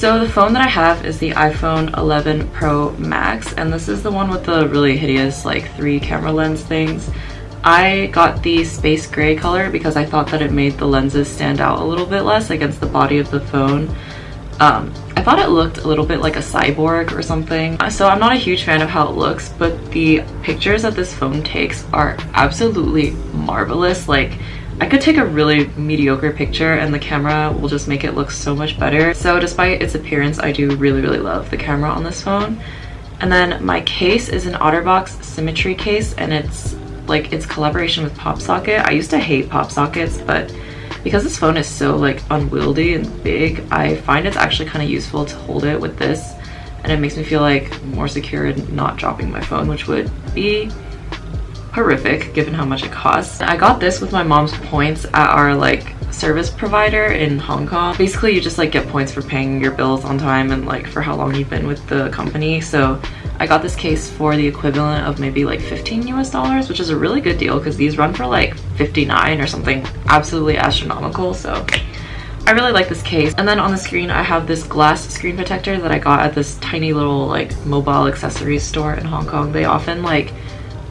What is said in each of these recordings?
So the phone that I have is the iPhone 11 Pro Max, and this is the one with the really hideous like 3 camera lens things. I got the space gray color because I thought that it made the lenses stand out a little bit less against the body of the phone. I thought it looked a little bit like a cyborg or something. So I'm not a huge fan of how it looks, but the pictures that this phone takes are absolutely marvelous. Like, I could take a really mediocre picture and the camera will just make it look so much better. So despite its appearance, I do really love the camera on this phone. And then my case is an OtterBox symmetry case, and it's collaboration with popsocket. I used to hate popsockets, but because this phone is so like unwieldy and big, I find it's actually kind of useful to hold it with this, and it makes me feel like more secure and not dropping my phone, which would be horrific given how much it costs. I got this with my mom's points at our like service provider in Hong Kong. Basically, you just like get points for paying your bills on time and like for how long you've been with the company. So I got this case for the equivalent of maybe like $15 US, which is a really good deal because these run for like 59 or something absolutely astronomical. So I really like this case. And then on the screen, I have this glass screen protector that I got at this tiny little like mobile accessories store in Hong Kong. They often like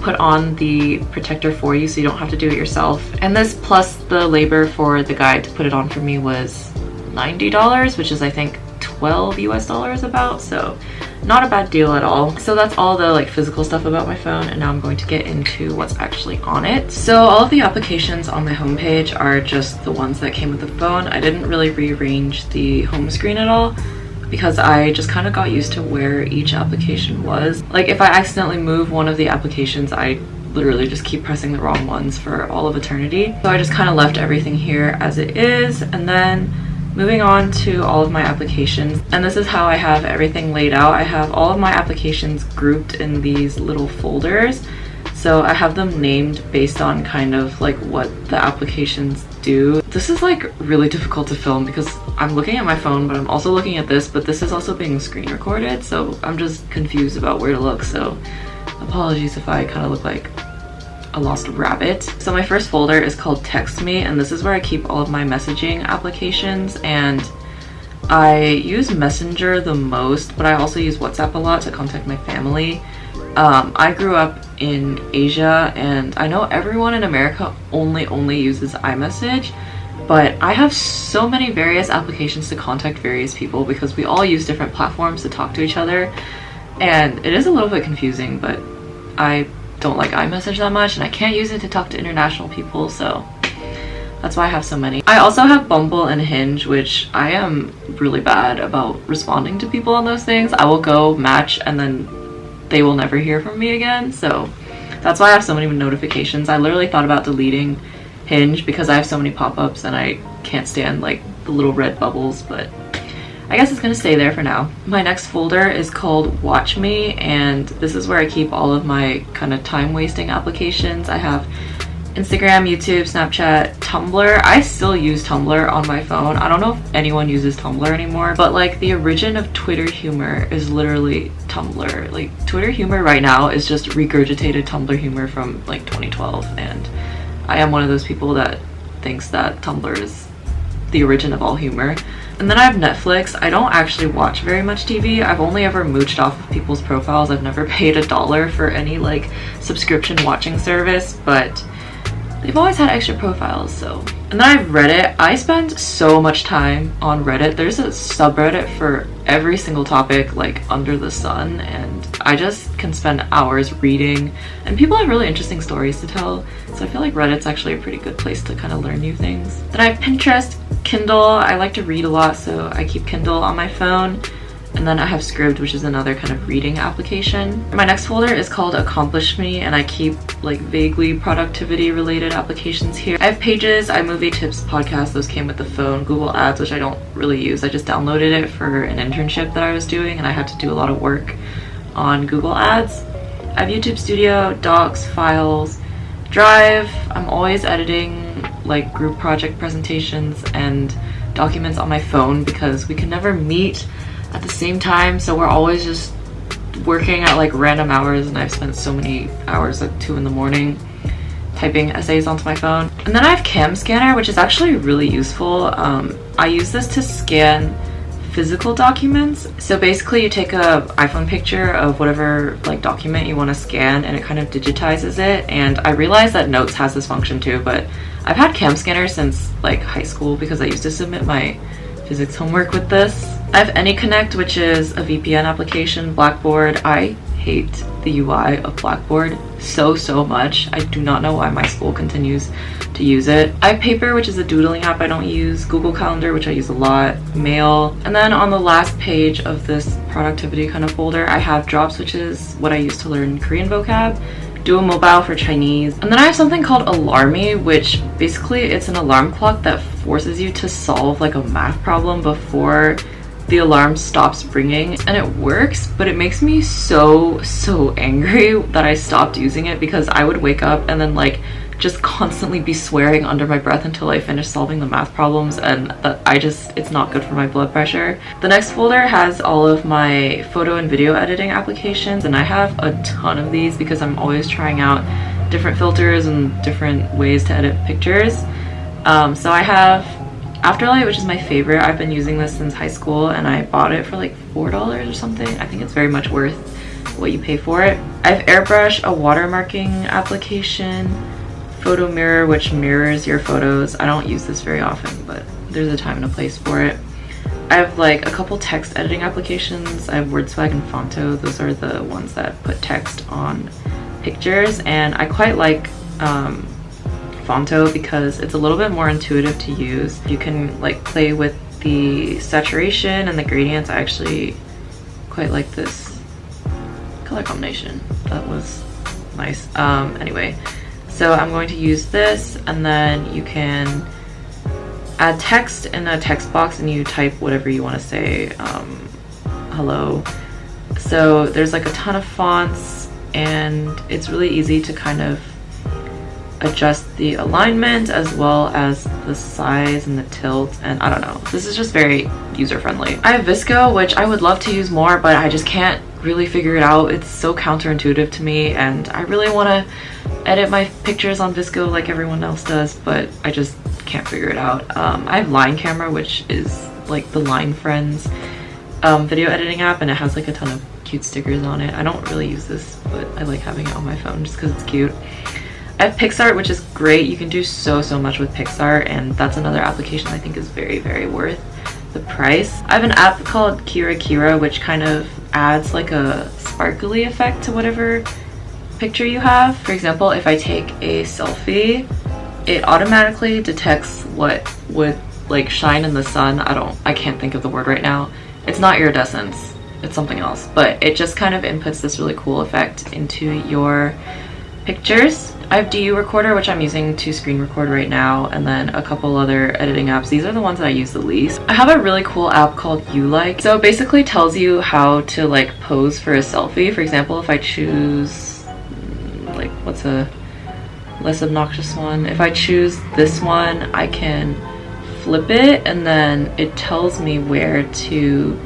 put on the protector for you so you don't have to do it yourself. And this plus the labor for the guy to put it on for me was $90, which is I think $12 US about, so not a bad deal at all. So that's all the like physical stuff about my phone, and now I'm going to get into what's actually on it. So all of the applications on my homepage are just the ones that came with the phone. I didn't really rearrange the home screen at all because I just kind of got used to where each application was. Like if I accidentally move one of the applications, I literally just keep pressing the wrong ones for all of eternity. So I just kind of left everything here as it is, and then moving on to all of my applications. And this is how I have everything laid out. I have all of my applications grouped in these little folders. So I have them named based on kind of like what the applications do. This is like really difficult to film because I'm looking at my phone, but I'm also looking at this, but this is also being screen recorded. So I'm just confused about where to look. So apologies if I kind of look like a lost rabbit. So my first folder is called Text Me, and this is where I keep all of my messaging applications, and I use Messenger the most, but I also use WhatsApp a lot to contact my family. I grew up in Asia, and I know everyone in America only uses iMessage, but I have so many various applications to contact various people because we all use different platforms to talk to each other, and it is a little bit confusing, but I don't like iMessage that much, and I can't use it to talk to international people, so that's why I have so many. I also have Bumble and Hinge, which I am really bad about responding to people on those things. I will go match and then they will never hear from me again, so that's why I have so many notifications. I literally thought about deleting Hinge because I have so many pop-ups and I can't stand like the little red bubbles, but I guess it's gonna stay there for now. My next folder is called Watch Me, and this is where I keep all of my kind of time-wasting applications. I have Instagram, YouTube, Snapchat, Tumblr. I still use Tumblr on my phone. I don't know if anyone uses Tumblr anymore, but like the origin of Twitter humor is literally Tumblr. Like Twitter humor right now is just regurgitated Tumblr humor from like 2012, and I am one of those people that thinks that Tumblr is the origin of all humor. And then I have Netflix. I don't actually watch very much TV. I've only ever mooched off of people's profiles. I've never paid $1 for any like subscription watching service, but they've always had extra profiles, so. And then I have Reddit. I spend so much time on Reddit. There's a subreddit for every single topic like under the sun, and I just can spend hours reading, and people have really interesting stories to tell, so I feel like Reddit's actually a pretty good place to kind of learn new things. Then I have Pinterest, Kindle. I like to read a lot, so I keep Kindle on my phone. And then I have Scribd, which is another kind of reading application. My next folder is called Accomplish Me, and I keep like vaguely productivity related applications here. I have Pages, iMovie, Tips, Podcasts. Those came with the phone. Google Ads, which I don't really use. I just downloaded it for an internship that I was doing, and I had to do a lot of work on Google Ads. I have YouTube Studio, Docs, Files, Drive. I'm always editing like group project presentations and documents on my phone because we can never meet at the same time, so we're always just working at like random hours, and I've spent so many hours, like 2 in the morning, typing essays onto my phone. And then I have Camscanner, which is actually really useful. I use this to scan physical documents. So basically you take a iPhone picture of whatever like document you want to scan and it kind of digitizes it. And I realized that Notes has this function too, but I've had camscanner since like high school because I used to submit my physics homework with this. I have AnyConnect, which is a VPN application. Blackboard, I hate the UI of Blackboard so much. I do not know why my school continues to use it. I have Paper, which is a doodling app I don't use. Google Calendar, which I use a lot. Mail. And then on the last page of this productivity kind of folder, I have Drops, which is what I use to learn Korean vocab. Duo Mobile for Chinese. And then I have something called Alarmy, which basically it's an alarm clock that forces you to solve like a math problem before the alarm stops ringing. And it works, but it makes me so angry that I stopped using it because I would wake up and then like just constantly be swearing under my breath until I finish solving the math problems, and that it's not good for my blood pressure. The next folder has all of my photo and video editing applications, and I have a ton of these because I'm always trying out different filters and different ways to edit pictures. So I have Afterlight, which is my favorite. I've been using this since high school and I bought it for like $4 or something. I think it's very much worth what you pay for it. I have Airbrush, a watermarking application. Photo Mirror, which mirrors your photos. I don't use this very often, but there's a time and a place for it. I have like a couple text editing applications. I have WordSwag and Phonto. Those are the ones that put text on pictures, and I quite like Phonto because it's a little bit more intuitive to use. You can like play with the saturation and the gradients. I actually quite like this color combination. That was nice. Anyway. So I'm going to use this, and then you can add text in a text box and you type whatever you want to say. Hello. So there's like a ton of fonts, and it's really easy to kind of adjust the alignment as well as the size and the tilt, and I don't know. This is just very user-friendly. I have Visco, which I would love to use more, but I just can't really figure it out. It's so counterintuitive to me, and I really want to edit my pictures on Visco like everyone else does, but I just can't figure it out. I have Line Camera, which is like the Line Friends video editing app, and it has like a ton of cute stickers on it. I don't really use this, but I like having it on my phone just because it's cute. I have Picsart, which is great. You can do so much with Picsart, and that's another application I think is very worth the price. I have an app called Kira, which kind of adds like a sparkly effect to whatever picture you have. For example, if I take a selfie, it automatically detects what would like shine in the sun. I can't think of the word right now. It's not iridescence, it's something else, but it just kind of inputs this really cool effect into your pictures. I have DU Recorder, which I'm using to screen record right now, and then a couple other editing apps. These are the ones that I use the least. I have a really cool app called YouLike. So it basically tells you how to like pose for a selfie. For example, if I choose like, what's a less obnoxious one? If I choose this one, I can flip it, and then it tells me where to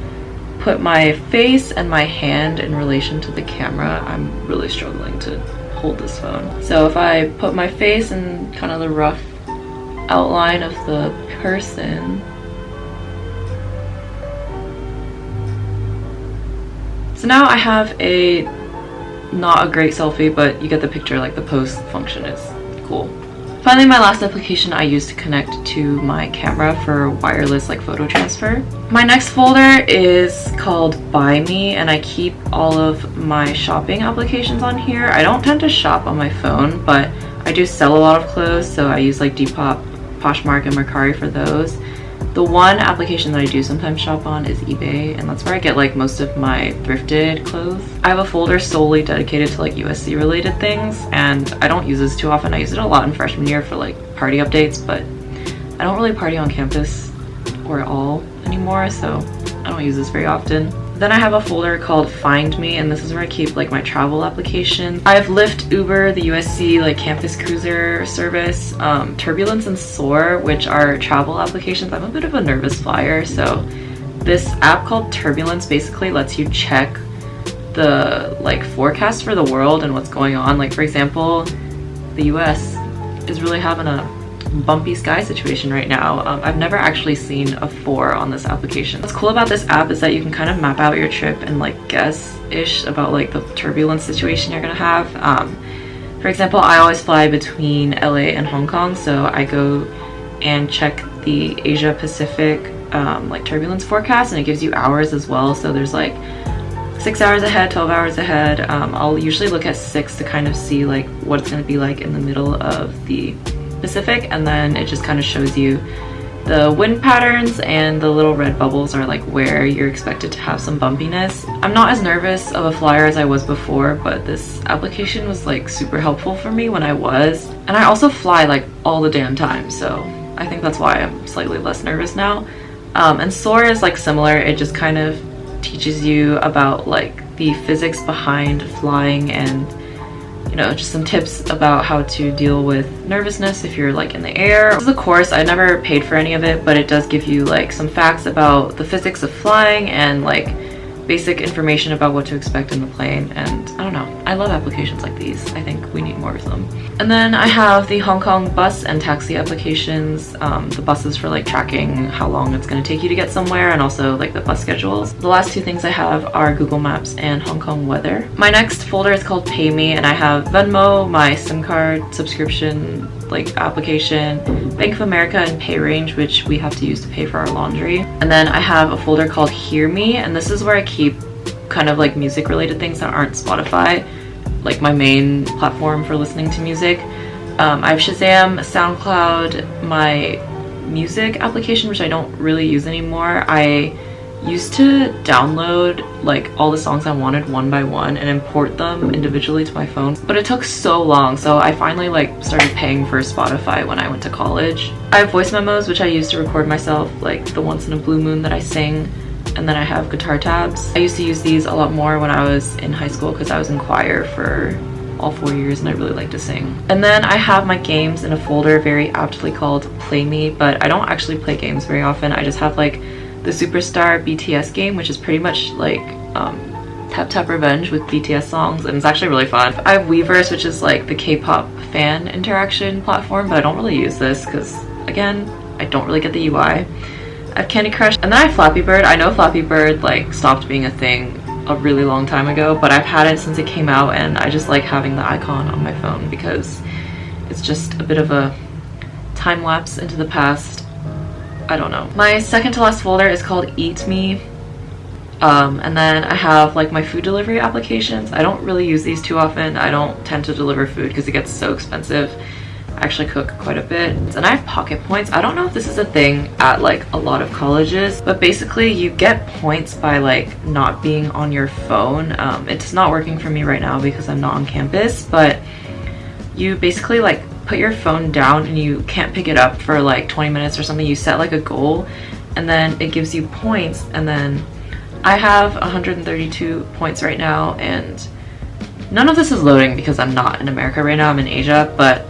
put my face and my hand in relation to the camera. I'm really struggling to hold this phone. So if I put my face in kind of the rough outline of the person, so now I have a not a great selfie, but you get the picture. Like the pose function is cool. Finally, my last application I use to connect to my camera for wireless like photo transfer. My next folder is called Buy Me, and I keep all of my shopping applications on here. I don't tend to shop on my phone, but I do sell a lot of clothes, so I use like Depop, Poshmark, and Mercari for those. The one application that I do sometimes shop on is eBay, and that's where I get like most of my thrifted clothes. I have a folder solely dedicated to like USC related things, and I don't use this too often. I use it a lot in freshman year for like party updates, but I don't really party on campus or at all anymore, so I don't use this very often. Then I have a folder called Find Me, and this is where I keep like my travel applications. I have Lyft, Uber, the USC like campus cruiser service, Turbulence, and Soar, which are travel applications. I'm a bit of a nervous flyer, so this app called Turbulence basically lets you check the like forecast for the world and what's going on. Like for example, the US is really having a bumpy sky situation right now. I've never actually seen a 4 on this application. What's cool about this app is that you can kind of map out your trip and like guess-ish about like the turbulence situation you're gonna have. For example, I always fly between LA and Hong Kong, so I go and check the Asia Pacific like turbulence forecast, and it gives you hours as well. So there's like 6 hours ahead, 12 hours ahead. I'll usually look at 6 to kind of see like what it's going to be like in the middle of the Pacific, and then it just kind of shows you the wind patterns, and the little red bubbles are like where you're expected to have some bumpiness. I'm not as nervous of a flyer as I was before, but this application was like super helpful for me when I was. And I also fly like all the damn time, so I think that's why I'm slightly less nervous now. And soar is like similar. It just kind of teaches you about like the physics behind flying, and you know, just some tips about how to deal with nervousness if you're like in the air. This is a course. I never paid for any of it, but it does give you like some facts about the physics of flying and like basic information about what to expect in the plane. And I don't know, I love applications like these. I think we need more of them. And then I have the Hong Kong bus and taxi applications. The buses for like tracking how long it's going to take you to get somewhere, and also like the bus schedules. The last 2 things I have are Google Maps and Hong Kong weather. My next folder is called Pay Me, and I have Venmo, my SIM card subscription like application, Bank of America, and PayRange, which we have to use to pay for our laundry. And then I have a folder called Hear Me, and this is where I keep kind of like music related things that aren't Spotify, like my main platform for listening to music. I have Shazam, SoundCloud, my music application, which I don't really use anymore. I used to download like all the songs I wanted one by one and import them individually to my phone, but it took so long, so I finally like started paying for Spotify when I went to college. I have voice memos, which I use to record myself, like the once in a blue moon that I sing. And then I have guitar tabs. I used to use these a lot more when I was in high school because I was in choir for all 4 years and I really like to sing. And then I have my games in a folder very aptly called Play Me, but I don't actually play games very often. I just have like the Superstar BTS game, which is pretty much like Tap Tap Revenge with BTS songs, and it's actually really fun. I have Weverse, which is like the K-pop fan interaction platform, but I don't really use this because, again, I don't really get the UI. I have Candy Crush, and then I have Flappy Bird. I know Flappy Bird like stopped being a thing a really long time ago, but I've had it since it came out, and I just like having the icon on my phone because it's just a bit of a time lapse into the past. I don't know. My second to last folder is called Eat Me. And then I have like my food delivery applications. I don't really use these too often. I don't tend to deliver food because it gets so expensive. I actually cook quite a bit. And I have Pocket Points. I don't know if this is a thing at like a lot of colleges, but basically you get points by like not being on your phone. It's not working for me right now because I'm not on campus, but you basically like put your phone down and you can't pick it up for like 20 minutes or something. You set like a goal and then it gives you points, and then I have 132 points right now, and none of this is loading because I'm not in America right now, I'm in Asia, but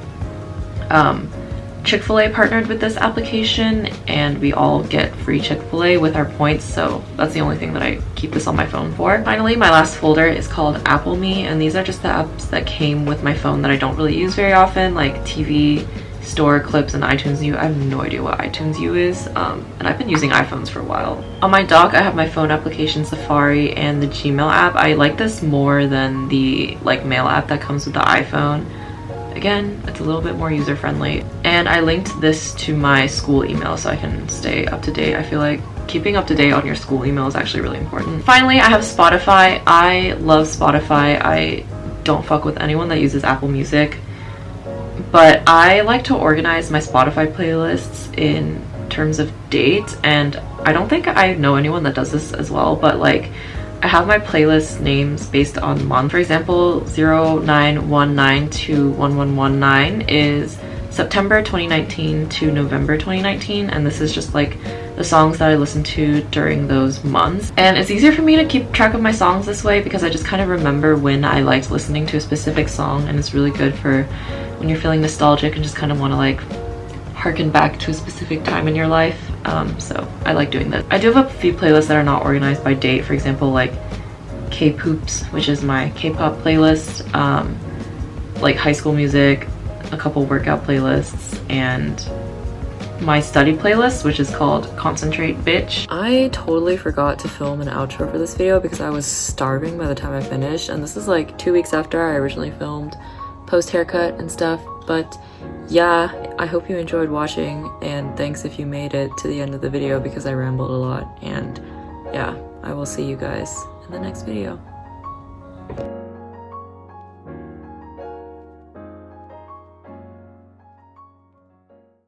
Chick-fil-A partnered with this application and we all get free Chick-fil-A with our points, so that's the only thing that I keep this on my phone for. Finally, my last folder is called Apple Me, and these are just the apps that came with my phone that I don't really use very often, like TV, Store, Clips, and iTunes U. I have no idea what iTunes U is, and I've been using iPhones for a while. On my dock, I have my phone application Safari and the Gmail app. I like this more than the like mail app that comes with the iPhone. Again, it's a little bit more user-friendly. And I linked this to my school email so I can stay up to date. I feel like keeping up to date on your school email is actually really important. Finally, I have Spotify. I love Spotify. I don't fuck with anyone that uses Apple Music, but I like to organize my Spotify playlists in terms of date, and I don't think I know anyone that does this as well, but like I have my playlist names based on month. For example, 0919 to 1119 is September 2019 to November 2019, and this is just like the songs that I listened to during those months. And it's easier for me to keep track of my songs this way because I just kind of remember when I liked listening to a specific song, and it's really good for when you're feeling nostalgic and just kind of want to like harken back to a specific time in your life. So I like doing this. I do have a few playlists that are not organized by date. For example, like K-Poops, which is my K-pop playlist, like High School Music, a couple workout playlists and my study playlist, which is called Concentrate Bitch. I totally forgot to film an outro for this video because I was starving by the time I finished, and this is like 2 weeks after I originally filmed post haircut and stuff. But yeah, I hope you enjoyed watching, and thanks if you made it to the end of the video because I rambled a lot. And yeah, I will see you guys in the next video.